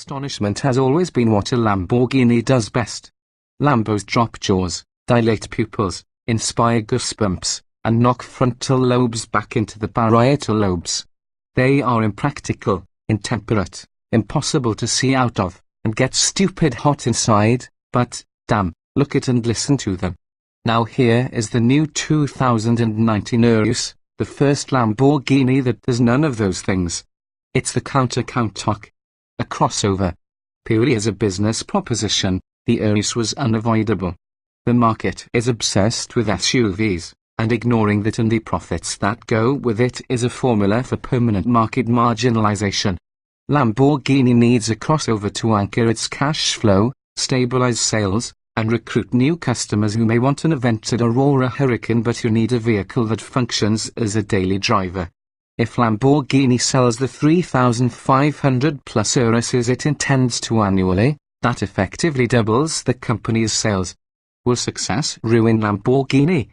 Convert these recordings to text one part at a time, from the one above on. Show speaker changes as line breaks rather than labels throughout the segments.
Astonishment has always been what a Lamborghini does best. Lambos drop jaws, dilate pupils, inspire goosebumps, and knock frontal lobes back into the parietal lobes. They are impractical, intemperate, impossible to see out of, and get stupid hot inside, but, damn, look at and listen to them. Now here is the new 2019 Urus, the first Lamborghini that does none of those things. It's the counter-count-talk. A crossover. Purely as a business proposition, the Urus was unavoidable. The market is obsessed with SUVs, and ignoring that and the profits that go with it is a formula for permanent market marginalization. Lamborghini needs a crossover to anchor its cash flow, stabilize sales, and recruit new customers who may want an invented Aurora Hurricane but who need a vehicle that functions as a daily driver. If Lamborghini sells the 3,500 plus Uruses it intends to annually, that effectively doubles the company's sales. Will success ruin Lamborghini?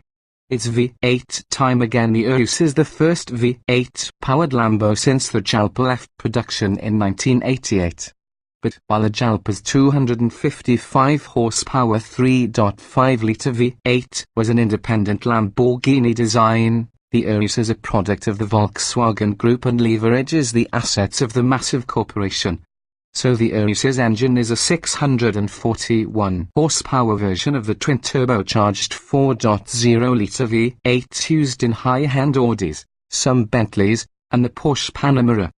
It's V8 time again. The Urus is the first V8-powered Lambo since the Jalpa left production in 1988. But while the Jalpa's 255 horsepower 3.5-litre V8 was an independent Lamborghini design, the Urus is a product of the Volkswagen Group and leverages the assets of the massive corporation. So the Urus's engine is a 641 horsepower version of the twin-turbocharged 4.0-litre V8 used in high-end Audis, some Bentleys, and the Porsche Panamera.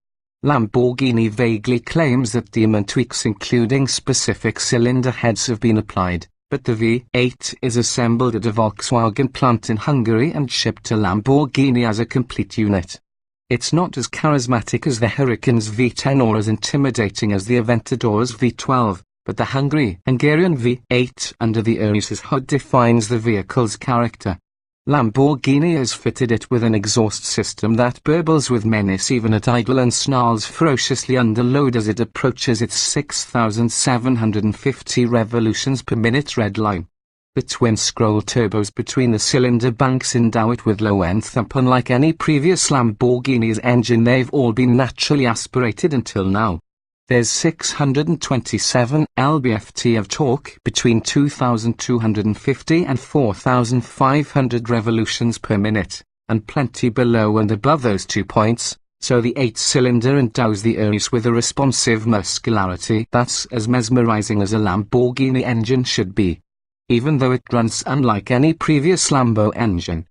Lamborghini vaguely claims that diamond tweaks including specific cylinder heads have been applied, but the V8 is assembled at a Volkswagen plant in Hungary and shipped to Lamborghini as a complete unit. It's not as charismatic as the Huracane's V10 or as intimidating as the Aventador's V12, but the Hungarian V8 under the Urus's hood defines the vehicle's character. Lamborghini has fitted it with an exhaust system that burbles with menace even at idle and snarls ferociously under load as it approaches its 6,750 revolutions per minute red line. The twin-scroll turbos between the cylinder banks endow it with low-end thump. Unlike any previous Lamborghini's engine, they've all been naturally aspirated until now. There's 627 lb-ft of torque between 2,250 and 4,500 revolutions per minute, and plenty below and above those 2 points, so the 8-cylinder endows the Urus with a responsive muscularity that's as mesmerizing as a Lamborghini engine should be. Even though it runs unlike any previous Lambo engine.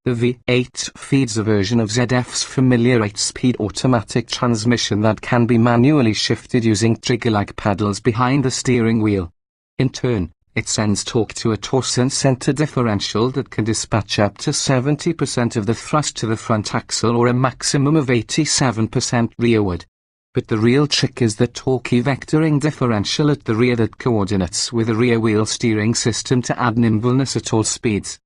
The V8 feeds a version of ZF's familiar 8-speed automatic transmission that can be manually shifted using trigger-like paddles behind the steering wheel. In turn, it sends torque to a torsion center differential that can dispatch up to 70% of the thrust to the front axle or a maximum of 87% rearward. But the real trick is the torque vectoring differential at the rear that coordinates with a rear wheel steering system to add nimbleness at all speeds.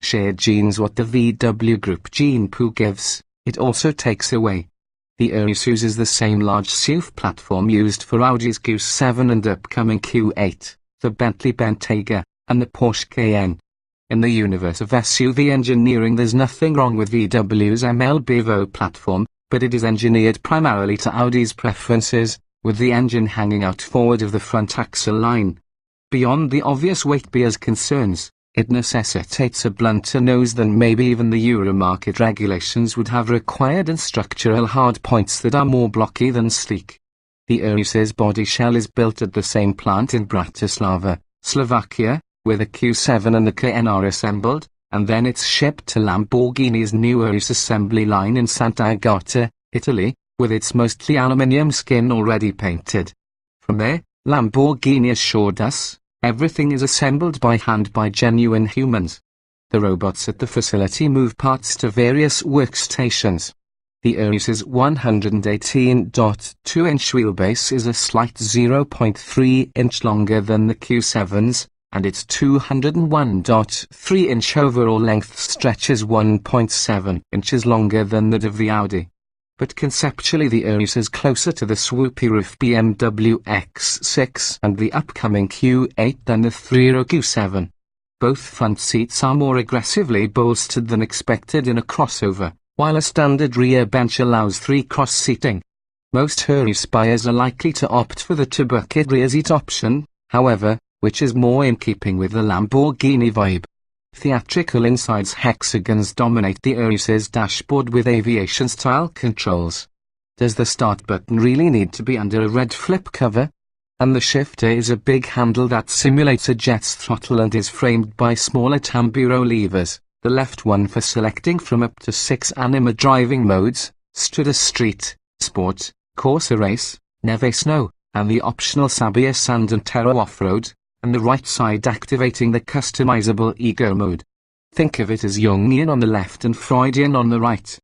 Shared genes what the VW Group gene pool gives, it also takes away. The Urus uses the same large SUV platform used for Audi's Q7 and upcoming Q8, the Bentley Bentayga, and the Porsche Cayenne. In the universe of SUV engineering there's nothing wrong with VW's ML-Bevo platform, but it is engineered primarily to Audi's preferences, with the engine hanging out forward of the front axle line. Beyond the obvious weight bears concerns, it necessitates a blunter nose than maybe even the Euro market regulations would have required and structural hard points that are more blocky than sleek. The Urus's body shell is built at the same plant in Bratislava, Slovakia, where the Q7 and the Cayenne are assembled, and then it's shipped to Lamborghini's new Urus assembly line in Sant'Agata, Italy, with its mostly aluminium skin already painted. From there, Lamborghini assured us, everything is assembled by hand by genuine humans. The robots at the facility move parts to various workstations. The Urus's 118.2-inch wheelbase is a slight 0.3-inch longer than the Q7's, and its 201.3-inch overall length stretches 1.7 inches longer than that of the Audi. But conceptually the Urus is closer to the swoopy roof BMW X6 and the upcoming Q8 than the 3-row Q7. Both front seats are more aggressively bolstered than expected in a crossover, while a standard rear bench allows 3 cross-seating. Most Urus buyers are likely to opt for the two-bucket rear seat option, however, which is more in keeping with the Lamborghini vibe. Theatrical insides hexagons dominate the Urus's dashboard with aviation-style controls. Does the start button really need to be under a red flip cover? And the shifter is a big handle that simulates a jet's throttle and is framed by smaller tamburo levers, the left one for selecting from up to 6 anima driving modes, Strada Street, Sport, Corsa Race, Neve Snow, and the optional Sabbia Sand and Terra Off-Road, and the right side activating the customizable Ego mode. Think of it as Jungian on the left and Freudian on the right.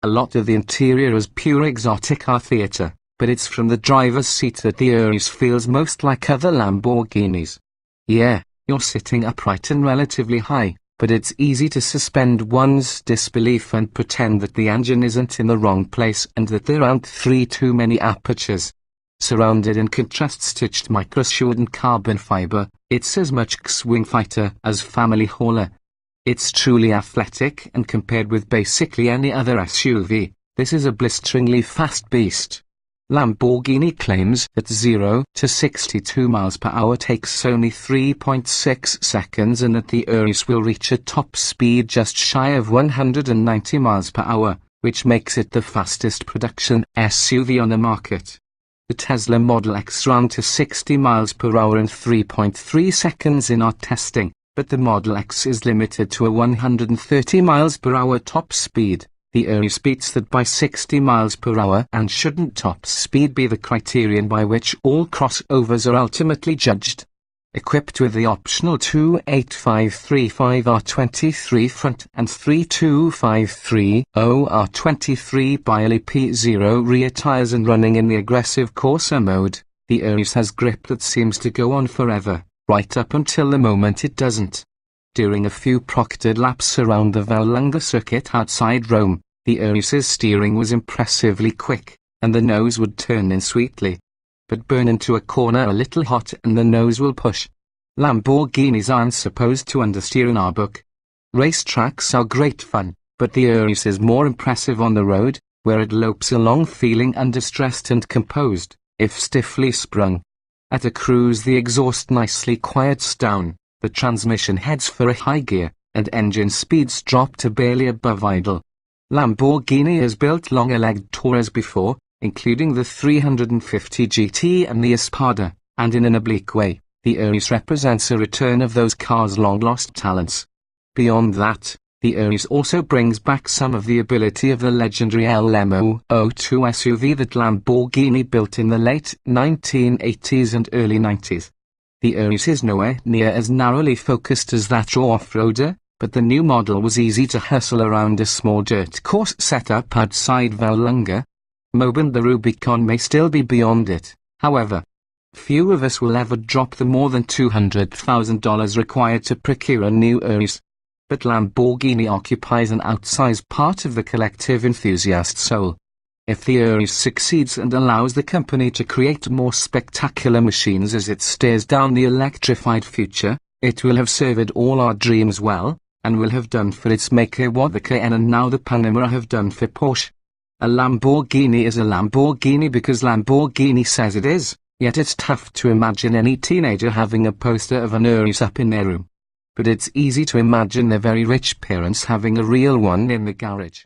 A lot of the interior is pure exotic art theatre, but it's from the driver's seat that the Urus feels most like other Lamborghinis. Yeah, you're sitting upright and relatively high, but it's easy to suspend one's disbelief and pretend that the engine isn't in the wrong place and that there aren't 3 too many apertures. Surrounded in contrast-stitched microshoot and carbon fiber, it's as much X-Wing fighter as family hauler. It's truly athletic, and compared with basically any other SUV, this is a blisteringly fast beast. Lamborghini claims that 0 to 62 miles per hour takes only 3.6 seconds and that the Urus will reach a top speed just shy of 190 miles per hour, which makes it the fastest production SUV on the market. The Tesla Model X ran to 60 miles per hour in 3.3 seconds in our testing, but the Model X is limited to a 130 miles per hour top speed. The Urus beats that by 60 miles per hour, and shouldn't top speed be the criterion by which all crossovers are ultimately judged? Equipped with the optional 28535R23 front and 32530R23 P0 rear tires and running in the aggressive Corsa mode, the Urus has grip that seems to go on forever, right up until the moment it doesn't. During a few proctored laps around the Vallelunga circuit outside Rome, the Urus's steering was impressively quick, and the nose would turn in sweetly. But burn into a corner a little hot and the nose will push. Lamborghinis aren't supposed to understeer in our book. Racetracks are great fun, but the Urus is more impressive on the road, where it lopes along feeling understressed and composed, if stiffly sprung. At a cruise the exhaust nicely quiets down, the transmission heads for a high gear, and engine speeds drop to barely above idle. Lamborghini has built longer-legged Taurus before, including the 350 GT and the Espada, and in an oblique way, the Urus represents a return of those cars' long-lost talents. Beyond that, the Urus also brings back some of the ability of the legendary LMO02 SUV that Lamborghini built in the late 1980s and early 90s. The Urus is nowhere near as narrowly focused as that off-roader, but the new model was easy to hustle around a small dirt course setup outside Vallelunga. Mobin the Rubicon may still be beyond it, however. Few of us will ever drop the more than $200,000 required to procure a new Urus. But Lamborghini occupies an outsized part of the collective enthusiast soul. If the Urus succeeds and allows the company to create more spectacular machines as it stares down the electrified future, it will have served all our dreams well, and will have done for its maker what the Cayenne and now the Panamera have done for Porsche. A Lamborghini is a Lamborghini because Lamborghini says it is, yet it's tough to imagine any teenager having a poster of an Urus up in their room. But it's easy to imagine their very rich parents having a real one in the garage.